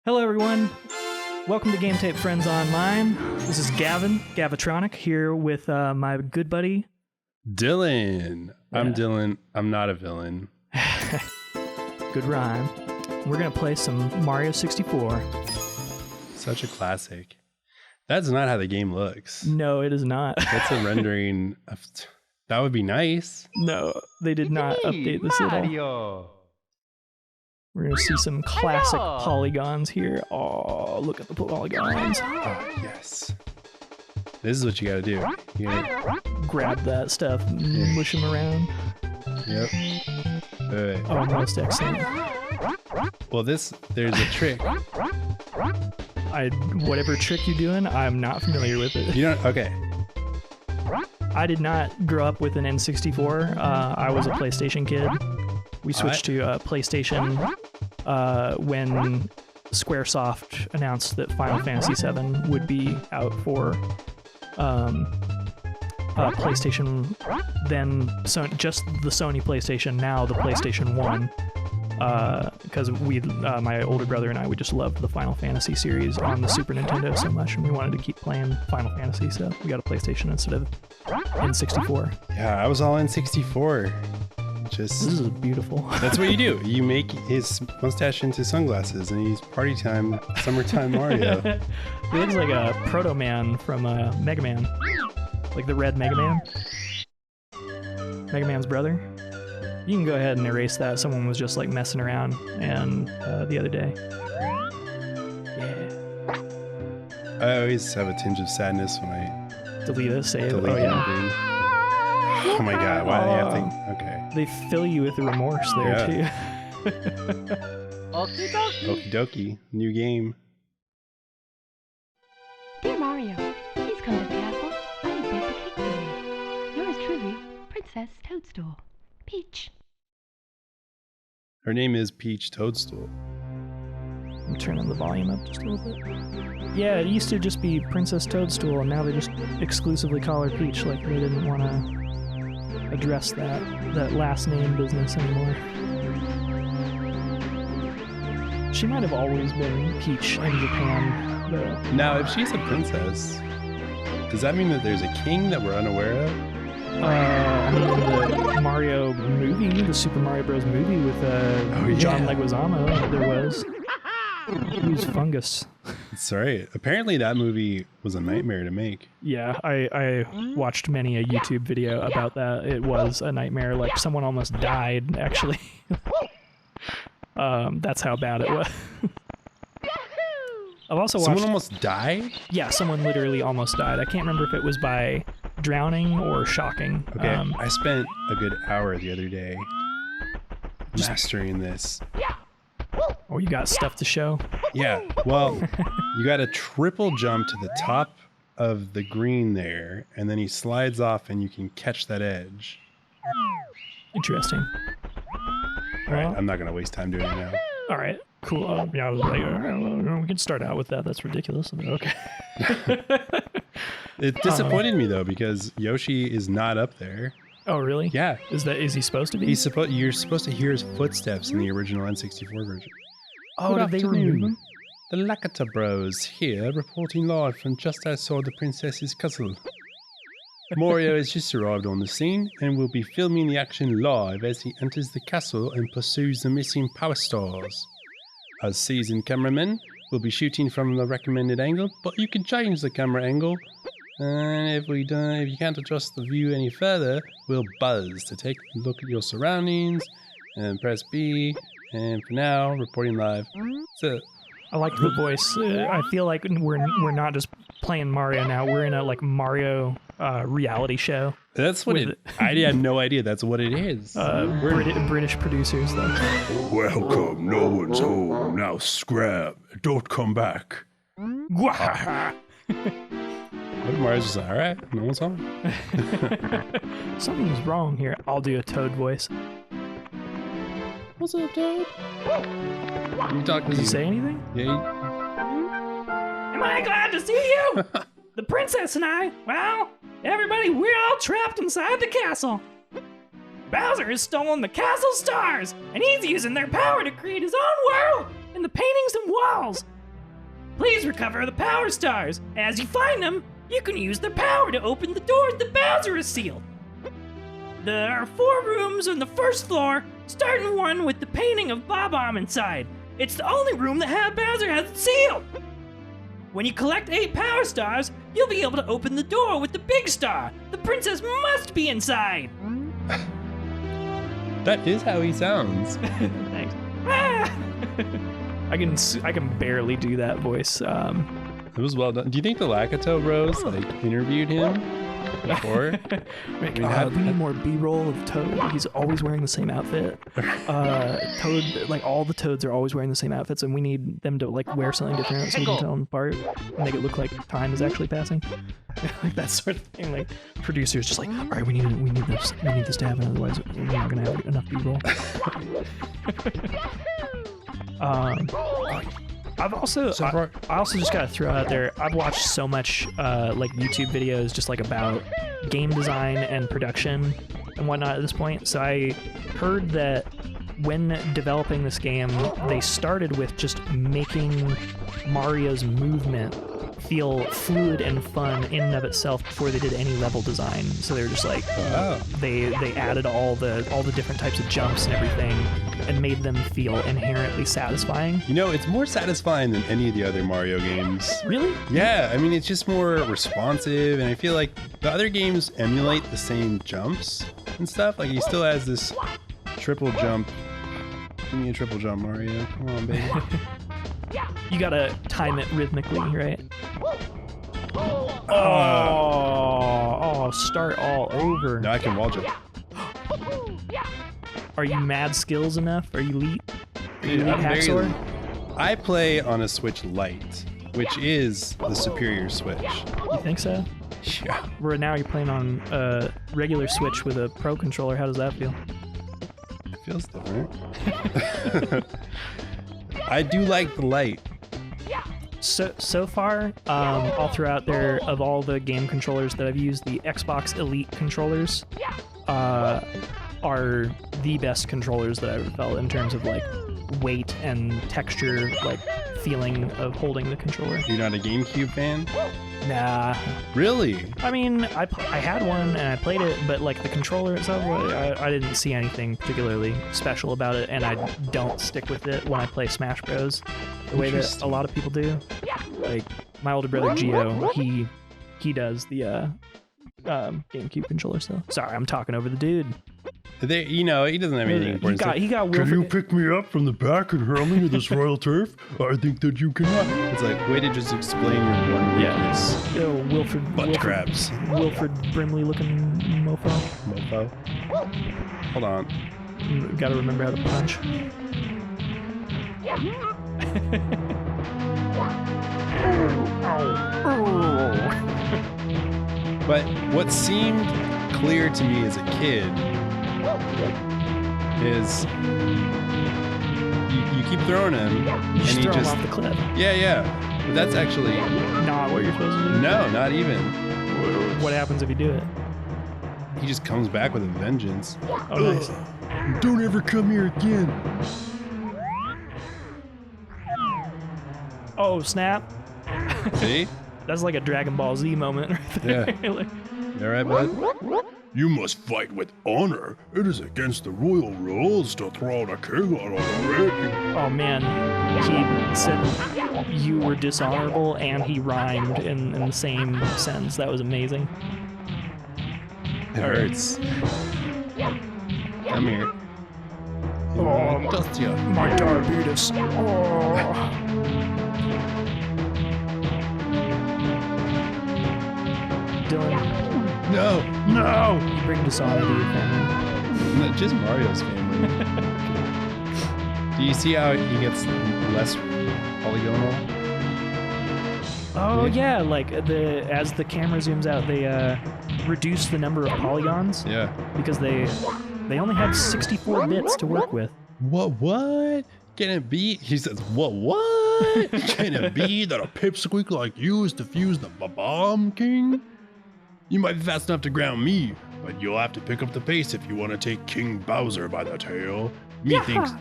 Hello everyone, welcome to Game Tape Friends Online. This is Gavin, Gavitronic, here with my good buddy... Dillon. Yeah. I'm Dillon, I'm not a villain. Good rhyme. We're going to play some Mario 64. Such a classic. That's not how the game looks. No, it is not. That's a rendering of... That would be nice. No, they did not update this at all. We're going to see some classic polygons here. Oh, look at the polygons. Oh, yes. This is what you gotta do. You gotta... Grab that stuff, mush them around. Yep. Oh, most excellent. Well, there's a trick. Whatever trick you're doing, I'm not familiar with it. You don't... Okay. I did not grow up with an N64. I was a PlayStation kid. We switched to PlayStation when Squaresoft announced that Final Fantasy VII would be out for PlayStation, then just the Sony PlayStation, now the PlayStation 1. Because my older brother and I, we just loved the Final Fantasy series on the Super Nintendo so much, and we wanted to keep playing Final Fantasy, so we got a PlayStation instead of N64. Yeah, I was all N64. This is beautiful. That's what you do. You make his mustache into sunglasses, and he's party time, summertime Mario. He looks like a Proto Man from Mega Man, like the red Mega Man. Mega Man's brother. You can go ahead and erase that. Someone was just like messing around and the other day. Yeah. I always have a tinge of sadness when I delete it, save. delete anything. Oh my god, why do they have to... Okay. They fill you with remorse there, too. Okie dokie. Okie dokie. New game. Dear Mario, please come to the castle. I have baked a cake for you. Yours truly, Princess Toadstool. Peach. Her name is Peach Toadstool. I'm turning the volume up just a little bit. Yeah, it used to just be Princess Toadstool, and now they just exclusively call her Peach, like they didn't want to address that last name business anymore. She might have always been Peach in Japan, though. Now, if she's a princess, does that mean that there's a king that we're unaware of? The Mario movie, the Super Mario Bros. Movie with John Leguizamo, there was. He was Fungus. That's right. Apparently that movie was a nightmare to make. Yeah, I watched many a YouTube video about that. It was a nightmare. Like, someone almost died, actually. That's how bad it was. I've also watched... Someone almost died? Yeah, someone literally almost died. I can't remember if it was by drowning or shocking. Okay, I spent a good hour the other day mastering this. Oh, you got stuff to show? Yeah, well, you got to triple jump to the top of the green there, and then he slides off and you can catch that edge. Interesting. Alright, I'm not going to waste time doing it now. Alright, cool. Yeah, I was like, we can start out with that. That's ridiculous. Okay. It disappointed me though, because Yoshi is not up there. Oh, really? Yeah. Is he supposed to be? You're supposed to hear his footsteps in the original N64 version. Oh, did they remove him? The Lakitus Bros here, reporting live from just outside the princess's castle. Mario has just arrived on the scene and will be filming the action live as he enters the castle and pursues the missing Power Stars. As seasoned cameramen, we'll be shooting from the recommended angle, but you can change the camera angle. And if you can't adjust the view any further, we'll buzz to take a look at your surroundings and press B. And for now, reporting live. So, I like the voice. I feel like we're not just playing Mario now. We're in a like Mario reality show. That's what I had no idea that's what it is. British producers though. Welcome, no one's home. Now scrap. Don't come back. What, Mario's just like, alright, no one's home. Something's wrong here. I'll do a Toad voice. What's up, Toad? You talk Does he say anything? Yeah. Am I glad to see you? The princess and I, well, everybody, we're all trapped inside the castle. Bowser has stolen the castle stars, and he's using their power to create his own world and the paintings and walls. Please recover the power stars. As you find them, you can use their power to open the doors the Bowser has sealed. There are 4 rooms on the first floor, starting one with the painting of Bob-omb inside. It's the only room that Bowser has it sealed. When you collect 8 power stars, you'll be able to open the door with the big star. The princess must be inside. That is how he sounds. Thanks. I can barely do that voice. It was well done. Do you think the Lakitus bros interviewed him before? We need more B-roll of Toad. He's always wearing the same outfit. Toad, all the Toads are always wearing the same outfits, and we need them to wear something different so we can tell them apart and make it look like time is actually passing. That sort of thing. Producers just all right, we need this to happen, otherwise we're not gonna have enough B-roll. I also just gotta throw out there, I've watched so much YouTube videos just about game design and production and whatnot at this point. So I heard that when developing this game, they started with just making Mario's movement feel fluid and fun in and of itself before they did any level design. So they were just they added all the different types of jumps and everything and made them feel inherently satisfying. It's more satisfying than any of the other Mario games. Really? Yeah, I mean, it's just more responsive, and I feel like the other games emulate the same jumps and stuff. He still has this triple jump. Give me a triple jump, Mario. Come on, baby. You gotta time it rhythmically, right? Oh, start all over. Now I can wall jump. Are you mad skills enough? Are you elite? Dude, I play on a Switch Lite, which is the superior Switch. You think so? Yeah. Right now you're playing on a regular Switch with a Pro controller. How does that feel? It feels different. I do like the Lite. So far, all throughout there, of all the game controllers that I've used, the Xbox Elite controllers are the best controllers that I've ever felt in terms of weight and texture, feeling of holding the controller. You're not a GameCube fan? Nah. Really? I mean, I had one and I played it, but the controller itself, I didn't see anything particularly special about it, and I don't stick with it when I play Smash Bros. The way that a lot of people do. My older brother Gio, he does the GameCube controller still. Sorry, I'm talking over the dude. He doesn't have anything important. He got Wilford. Can you pick me up from the back and hurl me to this royal turf? I think that you cannot. It's way to just explain your one weakness. Wilford. Butt crabs. Wilford Brimley looking mofo. Hold on. Gotta remember how to punch. But what seemed clear to me as a kid is you keep throwing him and Just he throw him just off the cliff. Yeah. But that's actually Not what you're supposed to do. no, not even. What happens if you do it? He just comes back with a vengeance. Oh, nice. Don't ever come here again. Oh, snap. See? That's like a Dragon Ball Z moment right there. Yeah. All right, bud. You must fight with honor. It is against the royal rules to throw the king out of the ring. Oh man, he said you were dishonorable and he rhymed in the same sentence. That was amazing. It hurts. Come here. Oh, Dust you. my diabetes. Oh. Dillon, No. you bring dishonor to your family. Not just Mario's family. Do you see how he gets less polygonal? Oh yeah, like as the camera zooms out, they reduce the number of polygons. Yeah. Because they only had 64 bits to work with. What? Can it be? He says, what? Can it be that a pipsqueak like you is to fuse the Bob-omb King? You might be fast enough to ground me, but you'll have to pick up the pace if you want to take King Bowser by the tail. Methinks.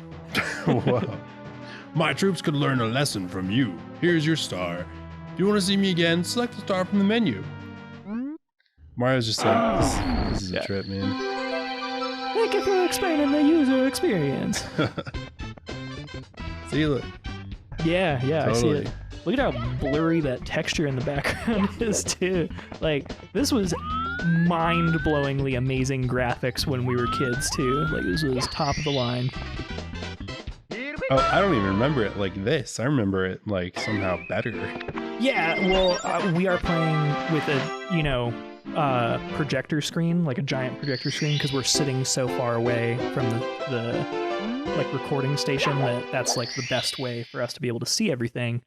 Whoa. My troops could learn a lesson from you. Here's your star. If you want to see me again, select the star from the menu. Mario's just like, this is a trip, man. Thank you for explaining the user experience. See, look. Yeah, Totally. I see it. Look at how blurry that texture in the background is, too. Like, this was mind-blowingly amazing graphics when we were kids, too. Like, this was top of the line. Oh, I don't even remember it like this. I remember it, like, somehow better. Yeah, well, we are playing with a, projector screen, like a giant projector screen, because we're sitting so far away from the like recording station that's like the best way for us to be able to see everything.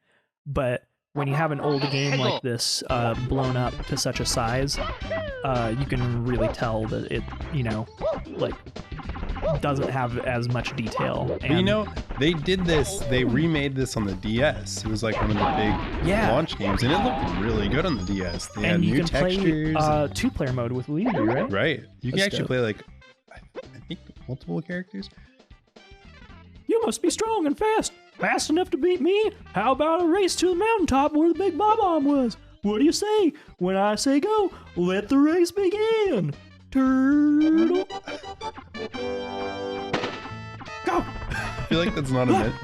But when you have an old game like this blown up to such a size, you can really tell that it, like doesn't have as much detail. And they did this, they remade this on the DS. It was like one of the big launch games, and it looked really good on the DS. They had new textures. Play two-player mode with Luigi, right? Right. You can That's actually dope. play like, I think multiple characters. You must be strong and fast. Fast enough to beat me? How about a race to the mountaintop where the big Bob-omb was? What do you say? When I say go, let the race begin. Turtle. Go! I feel like that's not a myth.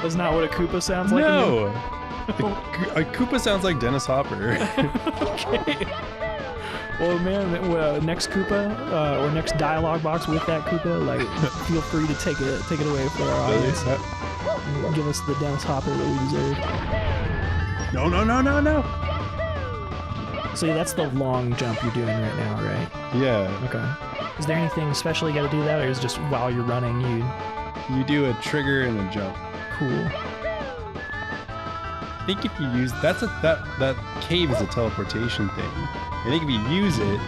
That's not what a Koopa sounds like. No! A Koopa sounds like Dennis Hopper. Okay. Well, man, next Koopa or next dialogue box with that Koopa, like, feel free to take it away for our audience. Give us the Dennis Hopper that we deserve. No. So that's the long jump you're doing right now, right? Yeah. Okay. Is there anything special you got to do that, or is it just while you're running You do a trigger and a jump. Cool. I think if you use that cave is a teleportation thing. I think if you use it,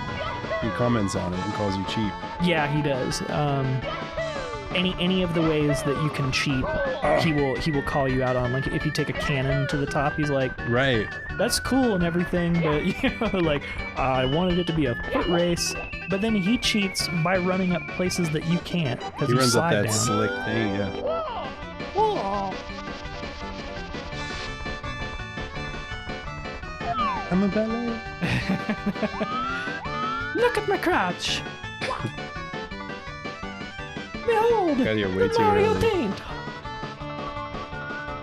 he comments on it and calls you cheap. Yeah, he does. Any of the ways that you can cheat, he will call you out on. Like if you take a cannon to the top, he's like, right, that's cool and everything, but like I wanted it to be a foot race. But then he cheats by running up places that you can't because he runs up that down. slick thing. Yeah. I'm a ballet. Look at my crotch. Behold, Got here way the too Mario early. Taint.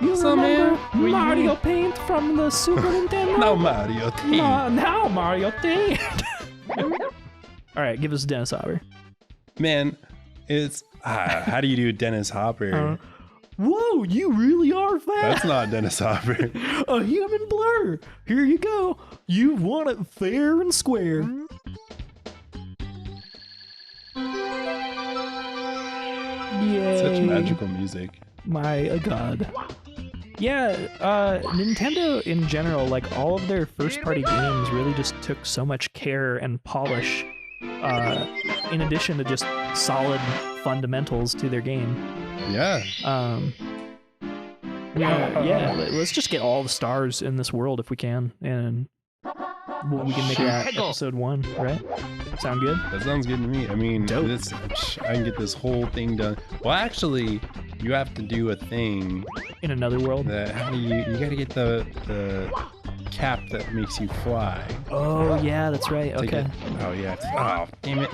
You So, remember man, Mario Paint from the Super Nintendo? No Mario Taint. Now Mario Taint. All right, give us Dennis Hopper. Man, it's how do you do Dennis Hopper? Whoa, you really are fast. That's not Dennis Hopper. A human blur. Here you go. You want it fair and square. Yay. Such magical music. My God. Yeah, Nintendo in general, like all of their first-party games really just took so much care and polish, in addition to just solid fundamentals to their game. Yeah. Let's just get all the stars in this world if we can, and we can make that episode 1, right? Sound good? That sounds good to me. I mean, Dope. I can get this whole thing done. Well, actually, you have to do a thing. In another world? How do you gotta get the cap that makes you fly. Oh, yeah, that's right. Okay. Oh, yeah. Oh, damn it.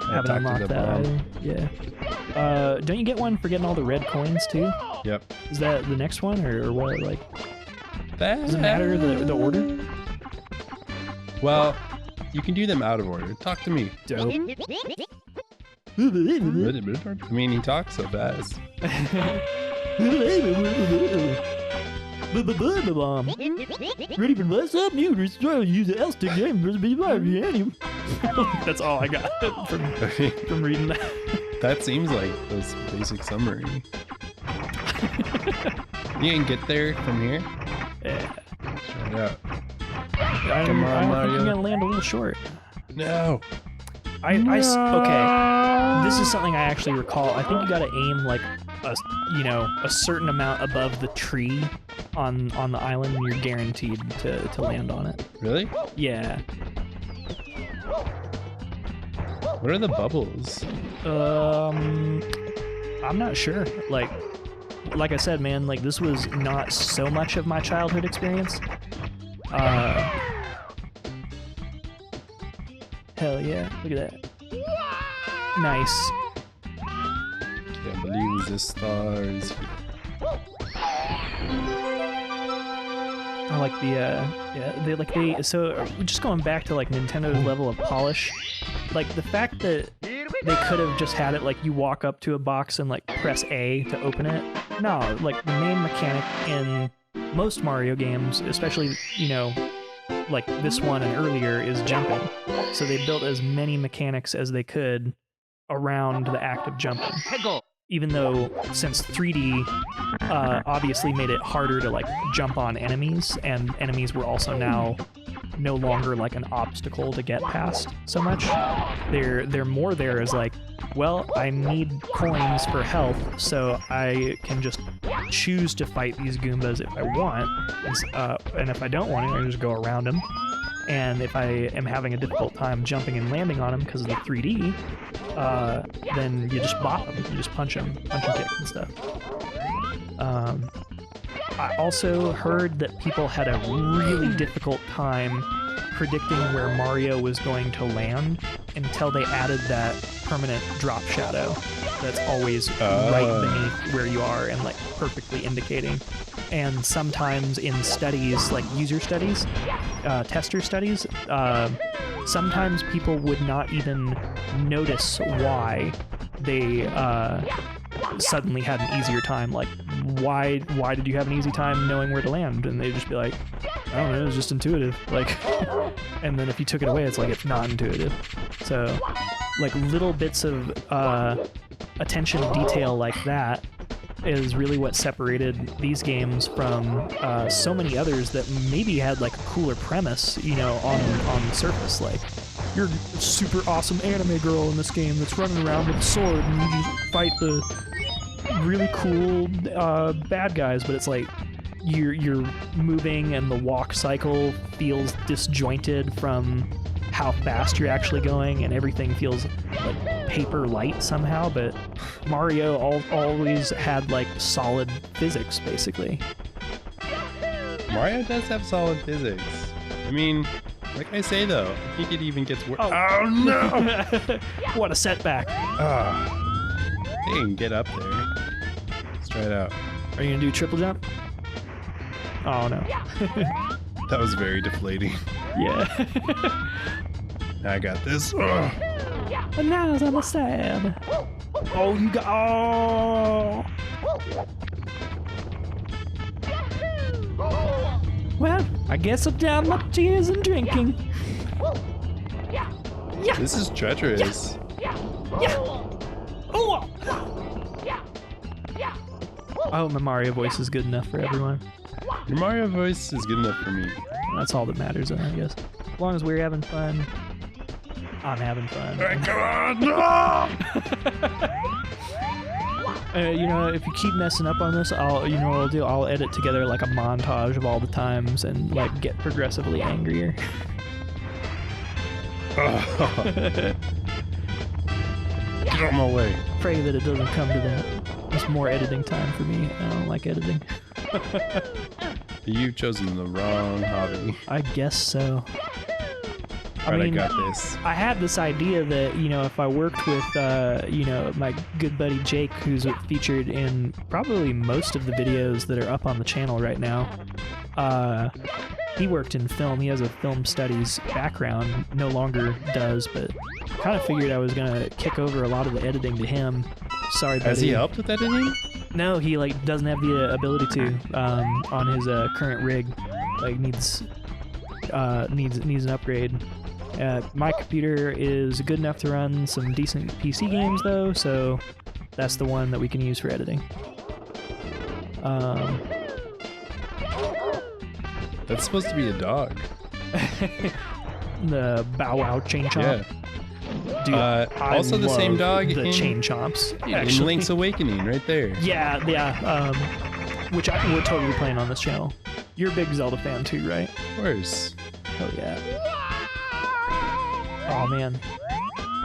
Haven't unlocked that either. Yeah. Don't you get one for getting all the red coins, too? Yep. Is that the next one, or what? Like, That, does it matter the order? Well, you can do them out of order. Talk to me. Dope. I mean, he talks so fast. Ready for what's up, new try to use the L stick game. That's all I got from reading that. That seems like this basic summary. You can get there from here. Yeah. Try it out. I Come on, think Mario. you're gonna land a little short. No. Okay. This is something I actually recall. I think you gotta aim like a certain amount above the tree on the island, and you're guaranteed to land on it. Really? Yeah. What are the bubbles? I'm not sure. Like, like I said, man, like this was not so much of my childhood experience. Hell yeah, look at that. Nice. Can't believe the stars. I like the so just going back to like Nintendo's level of polish, like the fact that they could have just had it like you walk up to a box and like press A to open it. No, like the main mechanic in most Mario games, especially, you know, like this one and earlier, is jumping. So they built as many mechanics as they could around the act of jumping. Even though, since 3D obviously made it harder to like jump on enemies, and enemies were also now no longer like an obstacle to get past so much. They're more there as like, well, I need coins for health, so I can just choose to fight these Goombas if I want, and if I don't want to, I can just go around them. And if I am having a difficult time jumping and landing on them because of the 3D, then you just bop them. You just punch and kick and stuff. I also heard that people had a really difficult time predicting where Mario was going to land until they added that permanent drop shadow that's always right beneath where you are and like perfectly indicating. And sometimes in studies, like user studies, tester studies, sometimes people would not even notice why they suddenly had an easier time. Like, why did you have an easy time knowing where to land? And they'd just be like, I don't know, it was just intuitive. Like, and then if you took it away, it's like it's not intuitive. So, like little bits of attention to detail like that is really what separated these games from so many others that maybe had like a cooler premise, you know, on the surface. Like, you're a super awesome anime girl in this game that's running around with a sword and you just fight the really cool bad guys, but it's like you're moving and the walk cycle feels disjointed from how fast you're actually going, and everything feels like paper light somehow. But Mario always had like solid physics, basically. Mario does have solid physics. I mean, like I say though, I think it even gets worse. Oh no! What a setback! They can get up there. Let's try it out. Are you gonna do triple jump? Oh no! That was very deflating. Yeah. I got this. And now I understand. Oh, you got. Oh. Well, I guess I'm down my tears and drinking. Yeah. This is treacherous. Yeah. Oh. I hope my Mario voice is good enough for everyone. Your Mario voice is good enough for me. That's all that matters, I guess. As long as we're having fun, I'm having fun. Come on! You know, if you keep messing up on this, I'll edit together like a montage of all the times and like get progressively angrier. Get out of my way. Pray that it doesn't come to that. It's more editing time for me. I don't like editing. You've chosen the wrong hobby. I guess so. I got this. I had this idea that, you know, if I worked with, you know, my good buddy Jake, who's featured in probably most of the videos that are up on the channel right now. He worked in film. He has a film studies background. No longer does, but kind of figured I was going to kick over a lot of the editing to him. Sorry, buddy. Has he helped with editing? No, he like doesn't have the ability to on his current rig. Like needs an upgrade. My computer is good enough to run some decent PC games though, so that's the one that we can use for editing. That's supposed to be a dog. The Bow Wow Chain Chomp. Yeah. Dude, also the same dog the in Chain Chomps. In Link's Awakening, right there. Yeah. Which we're totally playing on this channel. You're a big Zelda fan too, right? Of course. Oh yeah. Oh man.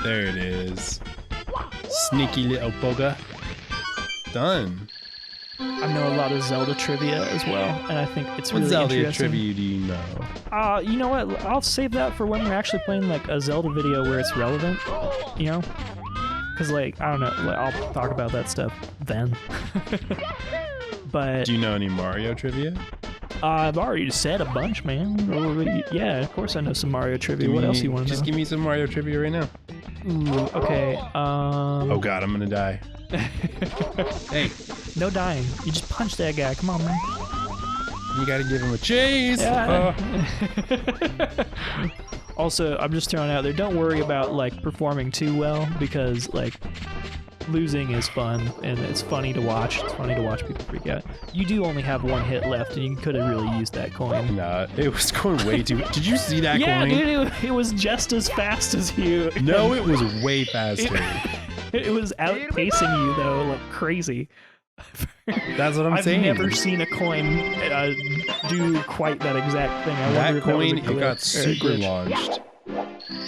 There it is. Sneaky little bugger. Done. I know a lot of Zelda trivia as well, and I think it's What really Zelda interesting. trivia do you know? You know what? I'll save that for when we're actually playing like a Zelda video where it's relevant. You know, because like I don't know, like, I'll talk about that stuff then. But Do you know any Mario trivia? I've already said a bunch, man. Yeah, of course I know some Mario trivia. What else you want to know? Just give me some Mario trivia right now. Ooh, okay. Oh god, I'm gonna die. Hey, No dying. You just punch that guy. Come on, man. you gotta give him a chase. Yeah. Also, I'm just throwing out there, don't worry about like performing too well, because like losing is fun and it's funny to watch. It's funny to watch people freak out. You do only have one hit left and you could have really used that coin. Nah, it was going way too. Did you see that Yeah, coin? dude, it was just as fast as you. No, it was way faster. It was outpacing you though, like crazy. That's what I'm I've saying. never seen a coin do quite that exact thing. I wonder That if that was coin, a it glitch got or a super glitch. launched.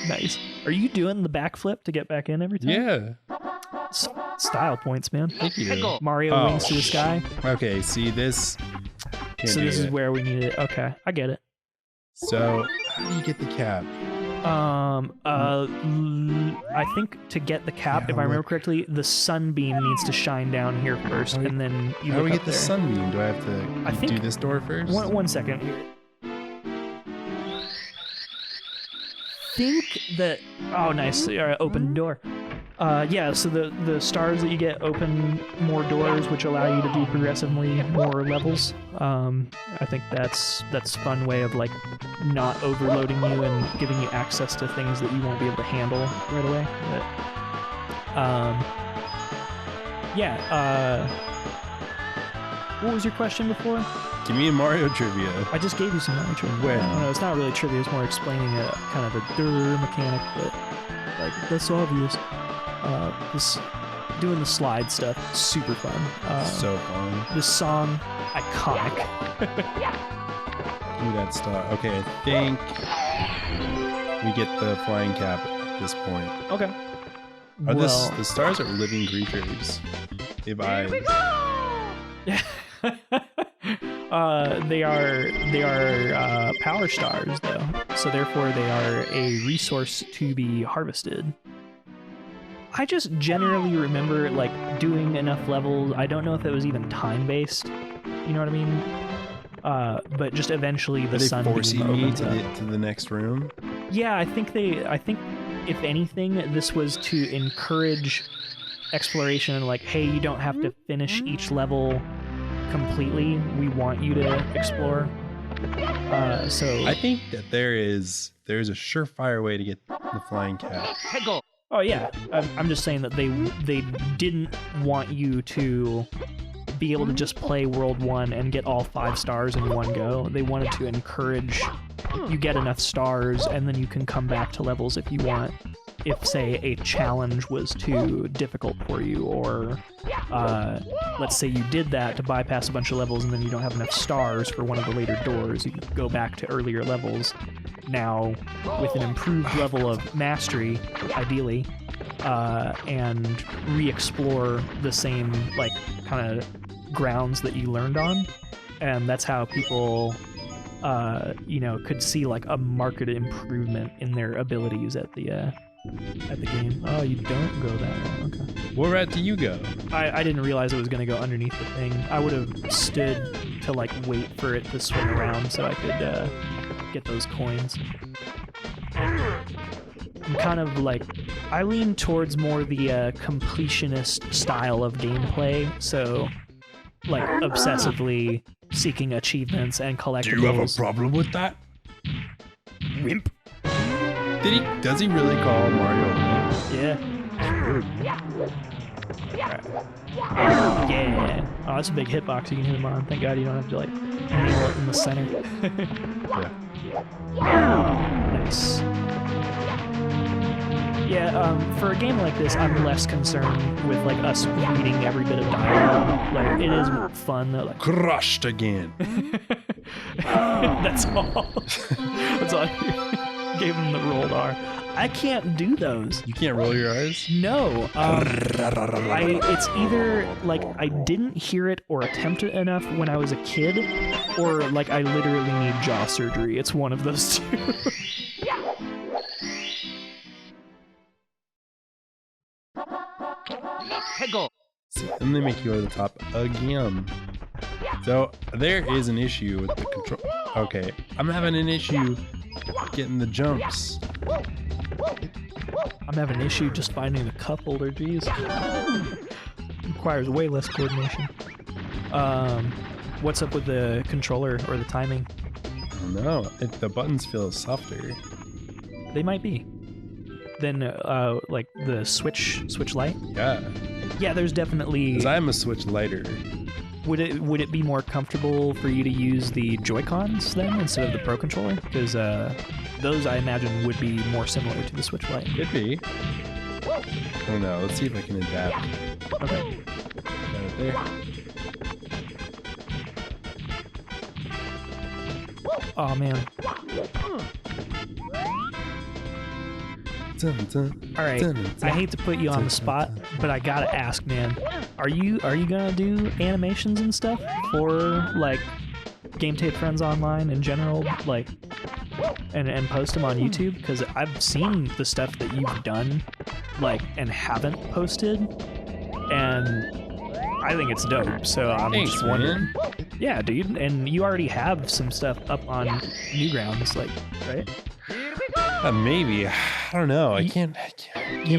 Nice. Are you doing the backflip to get back in every time? Yeah. Style points, man. Thank you. Mario Oh, wings to the sky. Okay, see this. Can't So do this is it. where we need it. Okay, I get it. So, how do you get the cap? I think to get the cap, Yeah, if I remember look. correctly, the sunbeam needs to shine down here first, How do we- and then you How do look we up get the there. sunbeam? Do I have I to think- do this door first? One second. Think that. Oh, nice. Open door. Yeah. So the stars that you get open more doors, which allow you to do progressively more levels. I think that's a fun way of like not overloading you and giving you access to things that you won't be able to handle right away. But, yeah. What was your question before? Give me a Mario trivia. I just gave you some Mario trivia. When? I don't know, it's not really trivia, it's more explaining a kind of a mechanic, but like that's obvious. This doing the slide stuff, super fun. So fun. This song, iconic. Do that stuff. Okay, I think we get the flying cap at this point. Okay. Are well, the stars are living creatures? They have eyes. they are power stars though, so therefore they are a resource to be harvested. I just generally remember like doing enough levels. I don't know if it was even time based. You know what I mean? But just eventually the Are they sun forcing me opens to up. the next room? Yeah, I think if anything, this was to encourage exploration and like, hey, you don't have to finish each level completely. We want you to explore. So I think that there's a surefire way to get the flying cap. oh yeah, I'm just saying that they didn't want you to be able to just play World 1 and get all 5 stars in one go. They wanted to encourage you get enough stars and then you can come back to levels if you want. If, say, a challenge was too difficult for you, or let's say you did that to bypass a bunch of levels and then you don't have enough stars for one of the later doors, you can go back to earlier levels. Now, with an improved level of mastery, ideally, and re-explore the same, like, kind of grounds that you learned on. And that's how people, could see, like, a marked improvement in their abilities at the game. Oh, you don't go that way. Okay. Where route do you go? I didn't realize it was going to go underneath the thing. I would have stood to, like, wait for it to swing around so I could get those coins. I'm kind of like, I lean towards more the completionist style of gameplay, so like obsessively seeking achievements and collectibles. Do you have a problem with that? Wimp? Does he really call Mario a meme? Yeah. Yeah. Oh, that's a big hitbox you can hit him on. Thank God you don't have to like nail it in the center. Nice. Yeah, for a game like this, I'm less concerned with like us reading every bit of dialogue. Like, it is fun though. Like, Crushed again. that's all. That's all. Gave him the rolled R. I can't do those. You can't roll your R's? No. It's either like I didn't hear it or attempt it enough when I was a kid, or like I literally need jaw surgery. It's one of those two. See, and they make you go to the top again. So there is an issue with the control. Okay, I'm having an issue getting the jumps. I'm having an issue just finding the cup holder. Geez, requires way less coordination. What's up with the controller or the timing? I don't know. The buttons feel softer. They might be. Then, like the Switch Lite. Yeah. Yeah, there's definitely. Because I'm a Switch lighter. Would it be more comfortable for you to use the Joy-Cons then instead of the Pro Controller? Because those I imagine would be more similar to the Switch Lite. Could be. I don't know. Let's see if I can adapt. Okay. Got it there. Oh man. All right. I hate to put you on the spot, but I gotta ask, man. Are you gonna do animations and stuff for like Game Tape Friends Online in general, like, and post them on YouTube? Because I've seen the stuff that you've done, like, and haven't posted, and I think it's dope. So I'm just wondering. Man. Yeah, dude. And you already have some stuff up on Newgrounds, like, right? Maybe. I don't know. I can't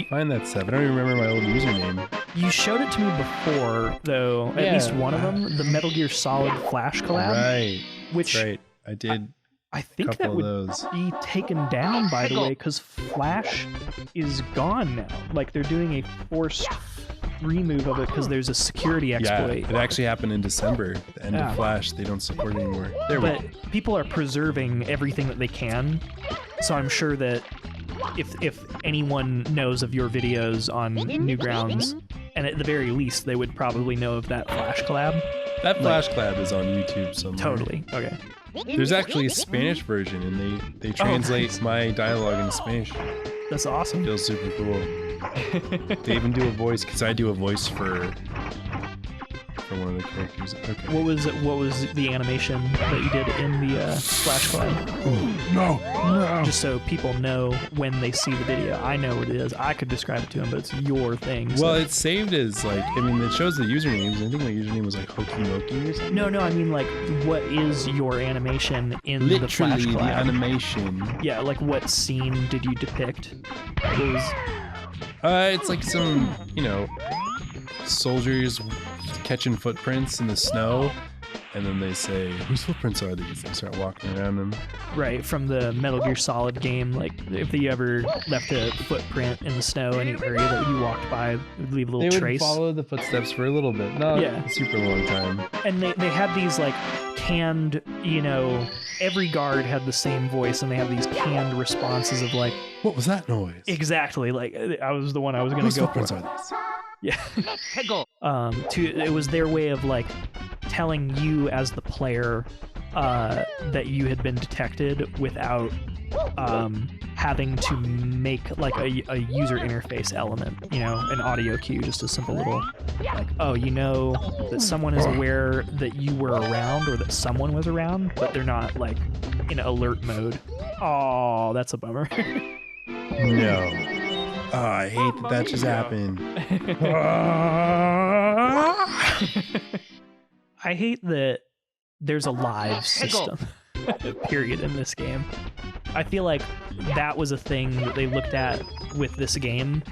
find that stuff. I don't even remember my old username. You showed it to me before, though. At least one of them, the Metal Gear Solid Flash Collab. Right. Which that's right. I did. I think that would be taken down, by the way, because Flash is gone now. Like, they're doing a forced remove of it because there's a security exploit. Yeah, it actually happened in December. The end of Flash. They don't support it anymore. But people are preserving everything that they can. So I'm sure that if anyone knows of your videos on Newgrounds, and at the very least, they would probably know of that Flash collab. That Flash collab is on YouTube somewhere. Totally. Okay. There's actually a Spanish version, and they translate my dialogue into Spanish. That's awesome. Feels super cool. They even do a voice, because I do a voice for one of the characters. Okay. What was the animation that you did in the Flash collab? No. Just so people know when they see the video. I know what it is. I could describe it to them, but it's your thing. So. Well, it's saved as like, I mean, it shows the usernames. I think my username was like Hokey Mokey or something. No, I mean like, what is your animation in the Flash collab? Literally the animation. Yeah, like what scene did you depict? It's like some, soldiers catching footprints in the snow, and then they say, whose footprints are these? They start walking around them. Right, from the Metal Gear Solid game, like if you ever left a footprint in the snow, any area that you walked by, it would leave a little trace. They would follow the footsteps for a little bit, not a super long time. And they had these like canned, every guard had the same voice, and they have these canned responses of like, what was that noise? Exactly, like I was the one I was going to go for. Whose footprints are these? Yeah. It was their way of like telling you as the player that you had been detected without having to make like a user interface element, an audio cue, just a simple little like, that someone is aware that you were around or that someone was around, but they're not like in alert mode. Oh, that's a bummer. No. Oh, I hate that just happened. I hate that there's a live system, period, in this game. I feel like that was a thing that they looked at with this game,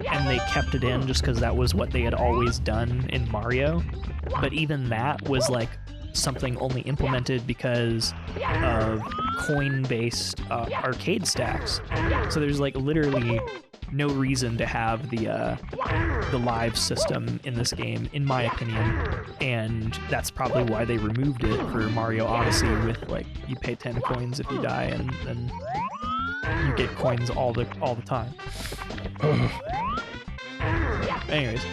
and they kept it in just because that was what they had always done in Mario. But even that was like something only implemented because of coin-based arcade stacks. So there's like literally no reason to have the live system in this game, in my opinion, and that's probably why they removed it for Mario Odyssey with like, you pay 10 coins if you die, and then you get coins all the time. Anyways,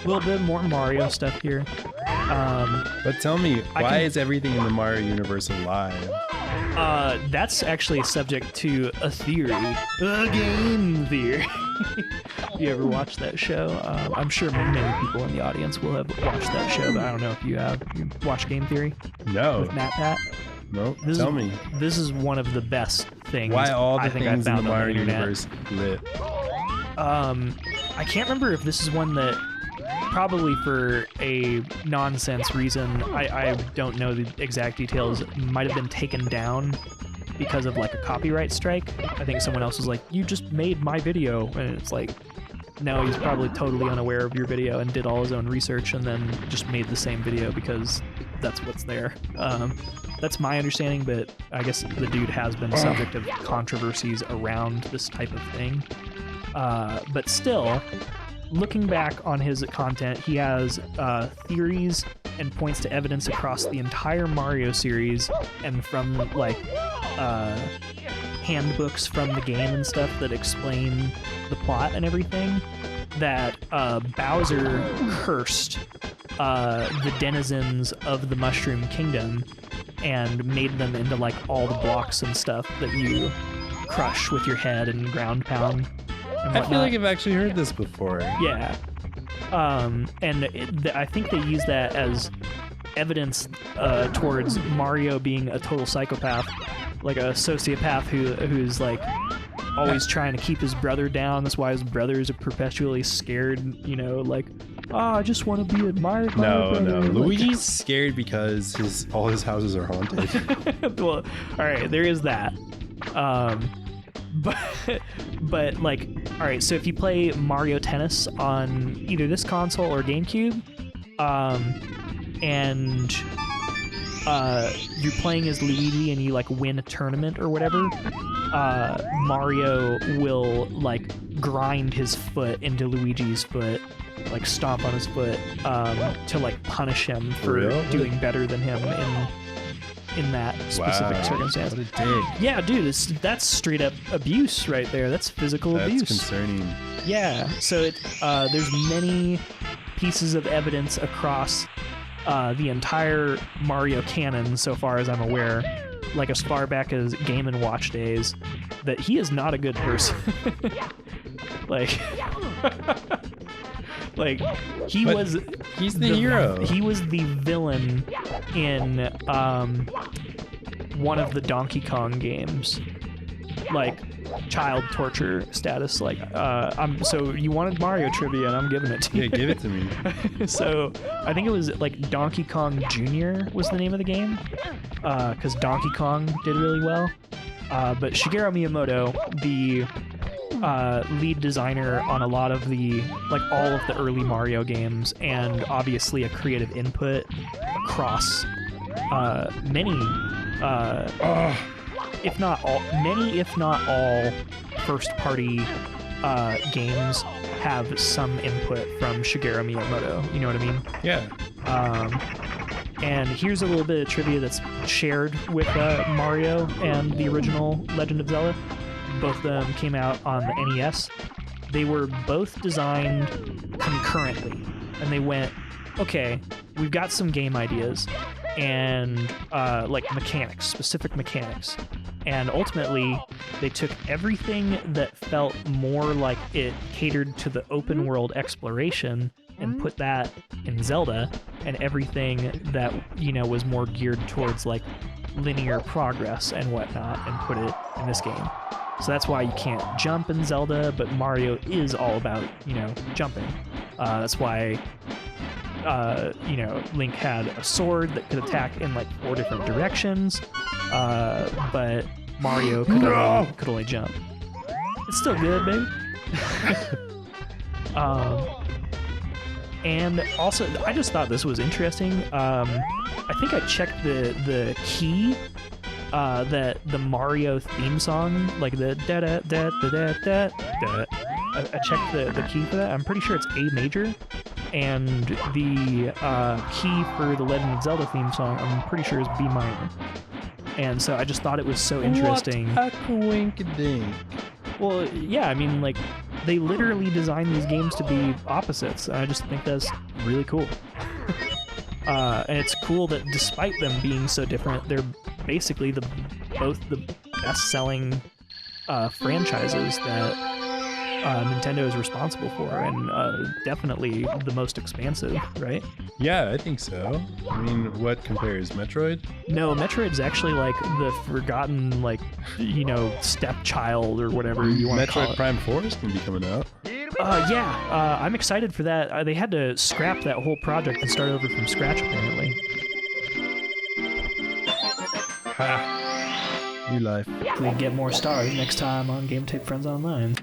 a little bit more Mario stuff here. But tell me, why is everything in the Mario universe alive? That's actually subject to a theory, a game theory. You ever watched that show? I'm sure many people in the audience will have watched that show, but I don't know if you have. You watched Game Theory No. with Matt Pat? No. Tell me. This is one of the best things. Why all the I think things I in found the on Mario internet. universe lit? I can't remember if this is one that probably for a nonsense reason. I don't know the exact details. It might have been taken down because of like a copyright strike. I think someone else was like, "You just made my video," and it's like, no, he's probably totally unaware of your video and did all his own research and then just made the same video because that's what's there. That's my understanding, but I guess the dude has been subject of controversies around this type of thing. But still, looking back on his content, he has theories and points to evidence across the entire Mario series and from like handbooks from the game and stuff that explain the plot and everything, that Bowser cursed the denizens of the Mushroom Kingdom and made them into like all the blocks and stuff that you crush with your head and ground pound and I feel like I've actually heard this before. yeah. I think they use that as evidence towards Mario being a total psychopath, like a sociopath who's like always trying to keep his brother down. That's why his brothers are perpetually scared, you know, like, oh, I just want to be admired by my brother. No. Like- Luigi's scared because all his houses are haunted. Well, all right, there is that. But like, all right, so if you play Mario Tennis on either this console or GameCube, and you're playing as Luigi and you like win a tournament or whatever, Mario will like grind his foot into Luigi's foot, like stomp on his foot, to like punish him for Really? doing better than him in that specific Wow. circumstance. What a dick. Yeah, dude, that's straight up abuse right there. That's physical That's abuse. concerning. Yeah, so there's many pieces of evidence across the entire Mario canon, so far as I'm aware, like as far back as Game & Watch days, that he is not a good person. like, like he But was He's the hero. He was the villain in one of the Donkey Kong games, like child torture status. Like, so you wanted Mario trivia, and I'm giving it to you. Yeah, give it to me. So I think it was like Donkey Kong Jr. was the name of the game, because Donkey Kong did really well. But Shigeru Miyamoto, the lead designer on a lot of the, like all of the early Mario games, and obviously a creative input across many, if not all first-party games have some input from Shigeru Miyamoto. You know what I mean? Yeah. And here's a little bit of trivia that's shared with Mario and the original Legend of Zelda. Both of them came out on the NES. They were both designed concurrently, and they went, okay, we've got some game ideas and like mechanics, specific mechanics. And ultimately, they took everything that felt more like it catered to the open world exploration and put that in Zelda, and everything that, you know, was more geared towards like linear progress and whatnot, and put it in this game. So that's why you can't jump in Zelda, but Mario is all about, you know, jumping. That's why, you know, Link had a sword that could attack in like 4 different directions, but Mario could only jump. It's still good, baby. And also, I just thought this was interesting. I think I checked the key that the Mario theme song, like the da da da da da da da. I checked the key for that. I'm pretty sure it's A major, and the key for the Legend of Zelda theme song, I'm pretty sure is B minor. And so I just thought it was so interesting. What a coinkydink. Well, yeah, I mean, like, they literally designed these games to be opposites, and I just think that's really cool. And it's cool that despite them being so different, they're basically the both the best-selling franchises that Nintendo is responsible for, and definitely the most expansive, right? Yeah, I think so. I mean, what compares? Metroid? No, Metroid's actually like the forgotten, like, stepchild or whatever you want to call Metroid it. Prime 4 is going to be coming out. I'm excited for that. They had to scrap that whole project and start over from scratch, apparently. Ha! New life. We get more stars next time on Game Tape Friends Online.